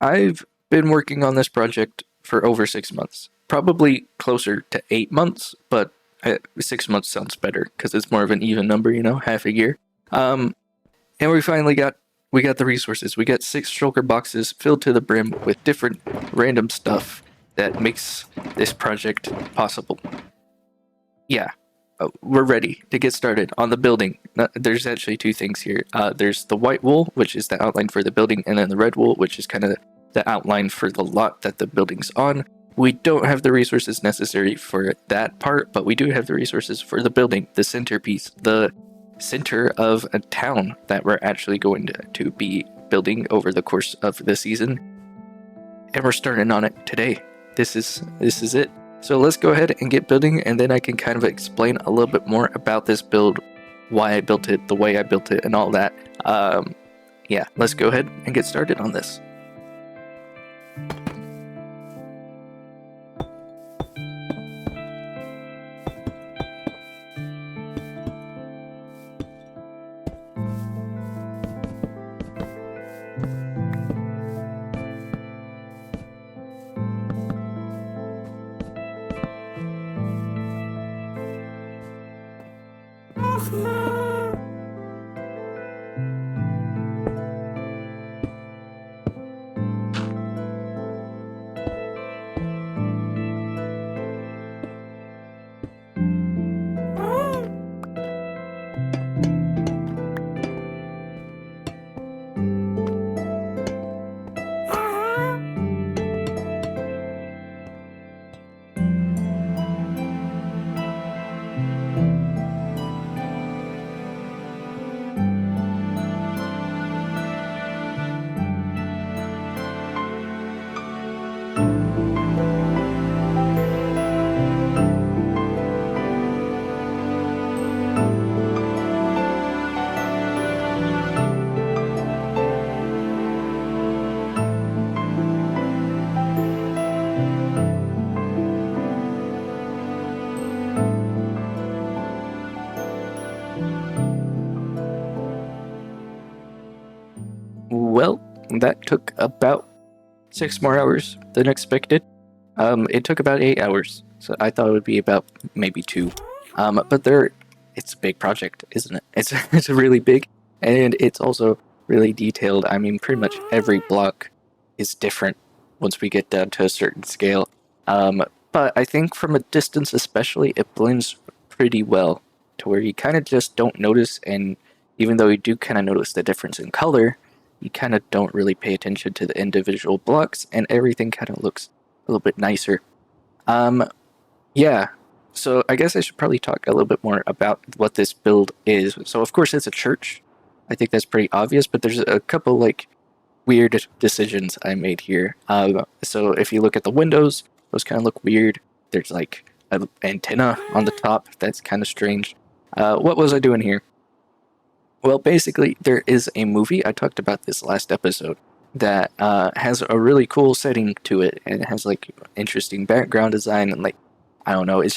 I've been working on this project for over 6 months. Probably closer to 8 months, but 6 months sounds better because it's more of an even number, half a year. Um, and we got the resources. We got 6 shulker boxes filled to the brim with different random stuff that makes this project possible. Yeah, we're ready to get started on the building. There's actually two things here. There's the white wool, which is the outline for the building, and then the red wool, which is kind of the outline for the lot that the building's on. We don't have the resources necessary for that part, but we do have the resources for the building, the centerpiece, the center of a town that we're actually going to be building over the course of the season. And we're starting on it today. This is it. So let's go ahead and get building, and then I can kind of explain a little bit more about this build, why I built it, the way I built it, and all that. Yeah, let's go ahead and get started on this. Well, that took about 6 more hours than expected. It took about 8 hours, so I thought it would be about maybe 2. But it's a big project, isn't it? It's really big, and it's also really detailed. I mean, pretty much every block is different once we get down to a certain scale. But I think from a distance especially, it blends pretty well to where you kind of just don't notice, and even though you do kind of notice the difference in color, you kind of don't really pay attention to the individual blocks, and everything kind of looks a little bit nicer. Yeah, so I guess I should probably talk a little bit more about what this build is. So of course it's a church. I think that's pretty obvious, but there's a couple like weird decisions I made here. So if you look at the windows, those kind of look weird. There's like an antenna on the top. That's kind of strange. What was I doing here? Well, basically, there is a movie, I talked about this last episode, that has a really cool setting to it, and it has, like, interesting background design, and, like, I don't know, it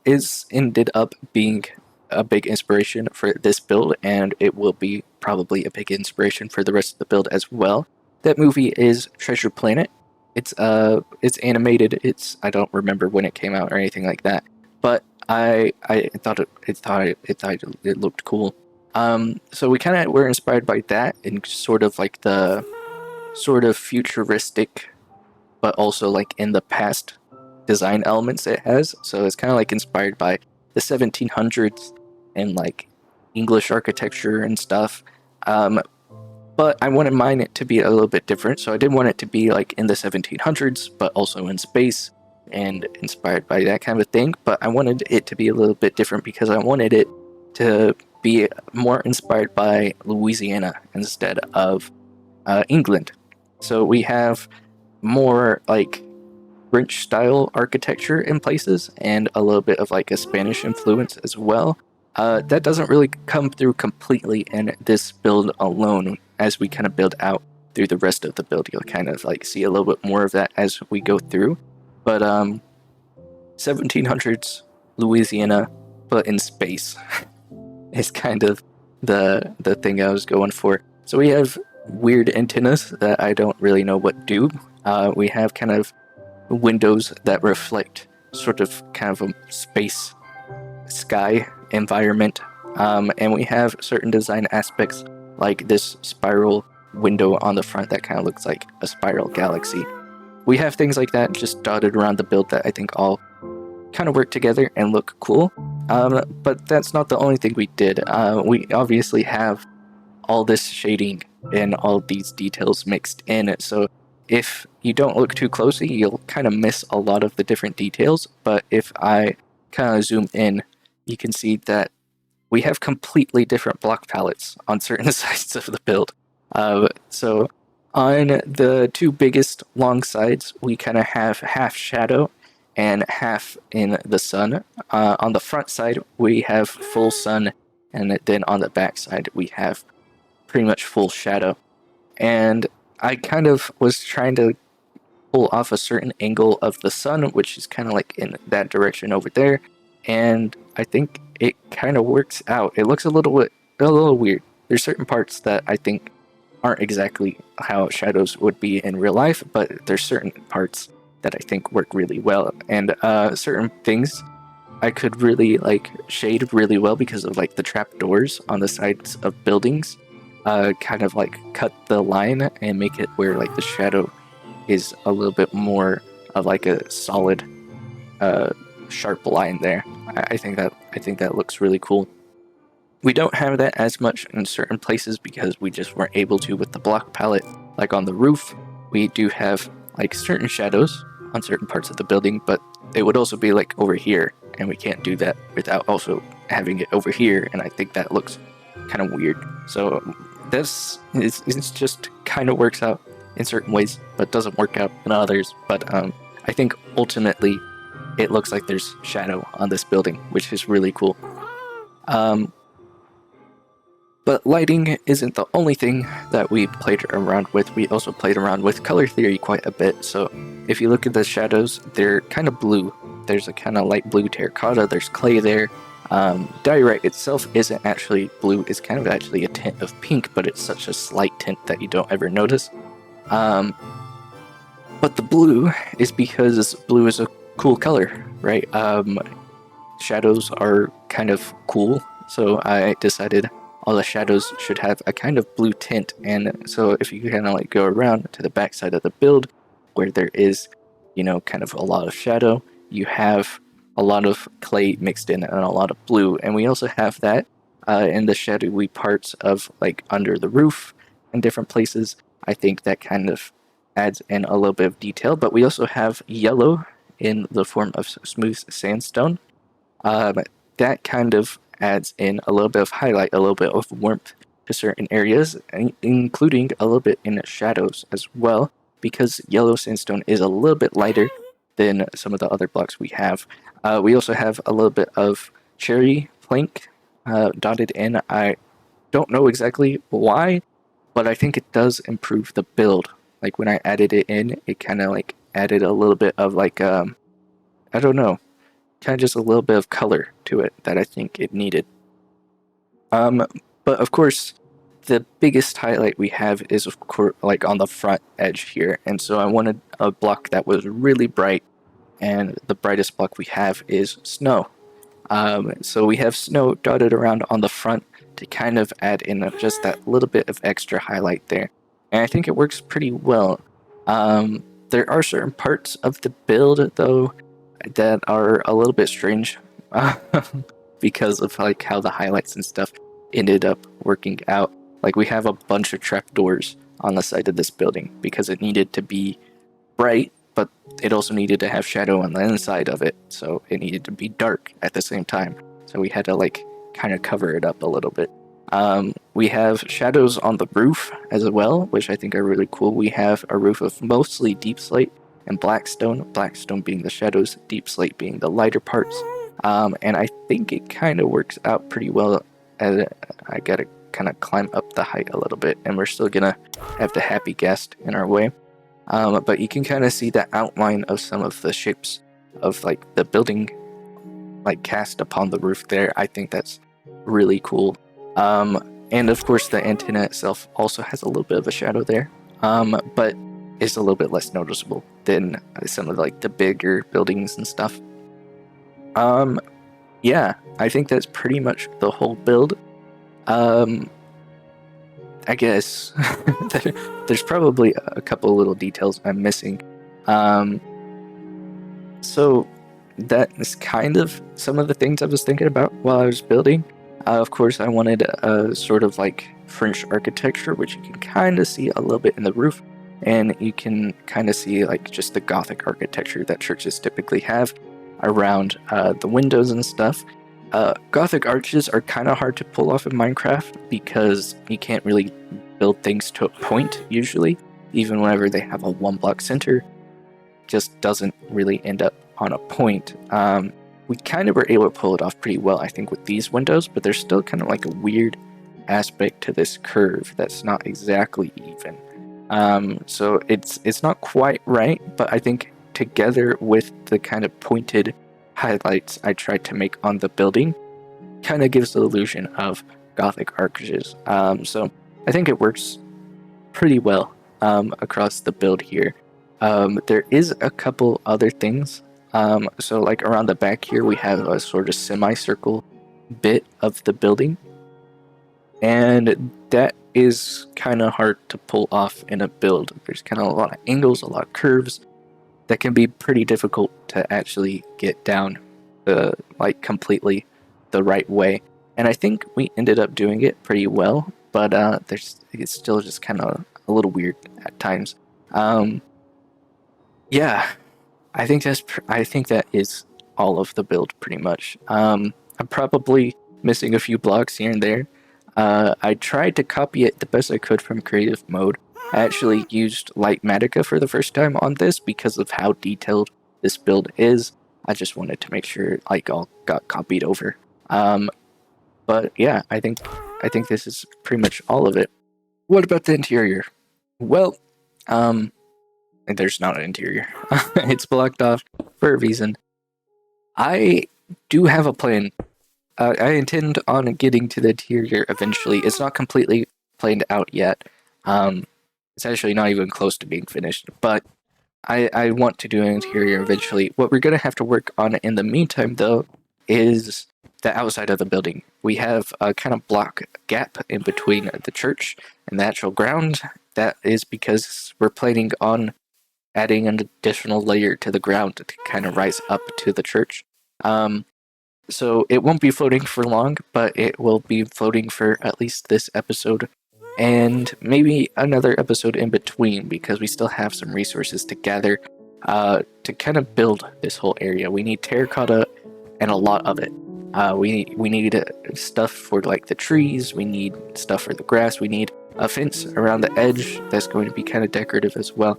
is ended up being a big inspiration for this build, and it will be probably a big inspiration for the rest of the build as well. That movie is Treasure Planet. It's animated, I don't remember when it came out or anything like that, but I thought it looked cool. So we kind of were inspired by that and sort of like the sort of futuristic, but also like in the past design elements it has. So it's kind of like inspired by the 1700s and like English architecture and stuff. But I wanted mine to be a little bit different. So I didn't want it to be like in the 1700s, but also in space and inspired by that kind of thing. But I wanted it to be a little bit different because I wanted it to be more inspired by Louisiana instead of England. So we have more like French style architecture in places and a little bit of like a Spanish influence as well. That doesn't really come through completely in this build alone. As we kind of build out through the rest of the build, you'll kind of like see a little bit more of that as we go through. But 1700s Louisiana, but in space is kind of the thing I was going for. So we have weird antennas that I don't really know what do. We have kind of windows that reflect sort of kind of a space sky environment, and we have certain design aspects like this spiral window on the front that kind of looks like a spiral galaxy. We have things like that just dotted around the build that I think all kind of work together and look cool. But that's not the only thing we did. We obviously have all this shading and all these details mixed in. So if you don't look too closely, you'll kind of miss a lot of the different details. But if I kind of zoom in, you can see that we have completely different block palettes on certain sides of the build. So on the two biggest long sides, we kind of have half shadow and half in the sun. On the front side, we have full sun, and then on the back side, we have pretty much full shadow. And I kind of was trying to pull off a certain angle of the sun, which is kind of like in that direction over there, and I think it kind of works out. It looks a little weird. There's certain parts that I think aren't exactly how shadows would be in real life, but there's certain parts that I think work really well, and certain things I could really like shade really well because of like the trapdoors on the sides of buildings. Kind of like cut the line and make it where like the shadow is a little bit more of like a solid, sharp line there. I think that looks really cool. We don't have that as much in certain places because we just weren't able to with the block palette. Like on the roof, we do have like certain shadows on certain parts of the building, but it would also be like over here, and we can't do that without also having it over here, and I think that looks kind of weird. So this is just kind of works out in certain ways, but doesn't work out in others. But I think ultimately it looks like there's shadow on this building, which is really cool. But lighting isn't the only thing that we played around with. We also played around with color theory quite a bit. So if you look at the shadows, they're kind of blue. There's a kind of light blue terracotta. There's clay there. Diorite itself isn't actually blue. It's kind of actually a tint of pink, but it's such a slight tint that you don't ever notice. But the blue is because blue is a cool color, right? Shadows are kind of cool, so I decided all the shadows should have a kind of blue tint. And so if you kind of like go around to the back side of the build where there is, kind of a lot of shadow, you have a lot of clay mixed in and a lot of blue. And we also have that in the shadowy parts of like under the roof and different places. I think that kind of adds in a little bit of detail. But we also have yellow in the form of smooth sandstone. That kind of adds in a little bit of highlight, a little bit of warmth to certain areas, including a little bit in shadows as well, because yellow sandstone is a little bit lighter than some of the other blocks we have. We also have a little bit of cherry plank dotted in. I don't know exactly why, but I think it does improve the build. Like when I added it in, it kind of like added a little bit of like, I don't know, kind of just a little bit of color to it that I think it needed. But of course, the biggest highlight we have is of course like on the front edge here, and so I wanted a block that was really bright, and the brightest block we have is snow. So we have snow dotted around on the front to kind of add in just that little bit of extra highlight there, and I think it works pretty well. There are certain parts of the build though that are a little bit strange because of like how the highlights and stuff ended up working out. Like we have a bunch of trapdoors on the side of this building because it needed to be bright, but it also needed to have shadow on the inside of it, so it needed to be dark at the same time. So we had to like kind of cover it up a little bit. We have shadows on the roof as well, which I think are really cool. We have a roof of mostly deep slate and blackstone being the shadows, deep slate being the lighter parts. And I think it kind of works out pretty well. I gotta kind of climb up the height a little bit, and we're still gonna have the happy guest in our way. But you can kind of see the outline of some of the shapes of like the building like cast upon the roof there. I think that's really cool. And of course, the antenna itself also has a little bit of a shadow there, but is a little bit less noticeable than some of like the bigger buildings and stuff. Yeah, I think that's pretty much the whole build. I guess there's probably a couple little details I'm missing. So that is kind of some of the things I was thinking about while I was building. Of course, I wanted a sort of like French architecture, which you can kind of see a little bit in the roof, and you can kind of see like just the Gothic architecture that churches typically have around the windows and stuff. Gothic arches are kind of hard to pull off in Minecraft because you can't really build things to a point usually, even whenever they have a one block center, just doesn't really end up on a point. We kind of were able to pull it off pretty well, I think, with these windows, but there's still kind of like a weird aspect to this curve that's not exactly even. So it's not quite right, but I think together with the kind of pointed highlights I tried to make on the building, kind of gives the illusion of Gothic arches. So I think it works pretty well across the build here. There is a couple other things. So like around the back here, we have a sort of semicircle bit of the building, and that is kind of hard to pull off in a build. There's kind of a lot of angles, a lot of curves that can be pretty difficult to actually get down like completely the right way. And I think we ended up doing it pretty well, but it's still just kind of a little weird at times. Yeah, I think that is all of the build pretty much. I'm probably missing a few blocks here and there. I tried to copy it the best I could from creative mode. I actually used Lightmatica for the first time on this because of how detailed this build is. I just wanted to make sure it like all got copied over. But yeah, I think this is pretty much all of it. What about the interior? Well, there's not an interior. It's blocked off for a reason. I do have a plan. I intend on getting to the interior eventually. It's not completely planned out yet. It's actually not even close to being finished, but I want to do an interior eventually. What we're going to have to work on in the meantime, though, is the outside of the building. We have a kind of block gap in between the church and the actual ground. That is because we're planning on adding an additional layer to the ground to kind of rise up to the church. So it won't be floating for long, but it will be floating for at least this episode and maybe another episode in between, because we still have some resources to gather to kind of build this whole area. We need terracotta and a lot of it. We need stuff for like the trees, we need stuff for the grass, we need a fence around the edge that's going to be kind of decorative as well.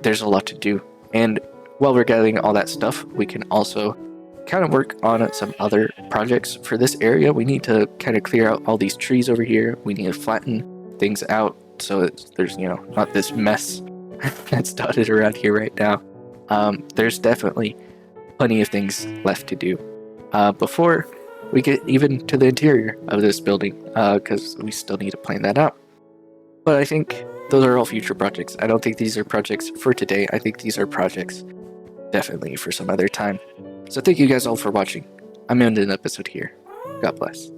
There's a lot to do, and while we're gathering all that stuff, we can also kind of work on some other projects for this area. We need to kind of clear out all these trees over here. We need to flatten things out so there's, you know, not this mess that's dotted around here right now. There's definitely plenty of things left to do before we get even to the interior of this building, because we still need to plan that out. But I think those are all future projects. I don't think these are projects for today. I think these are projects definitely for some other time. So thank you guys all for watching. I'm ending the episode here. God bless.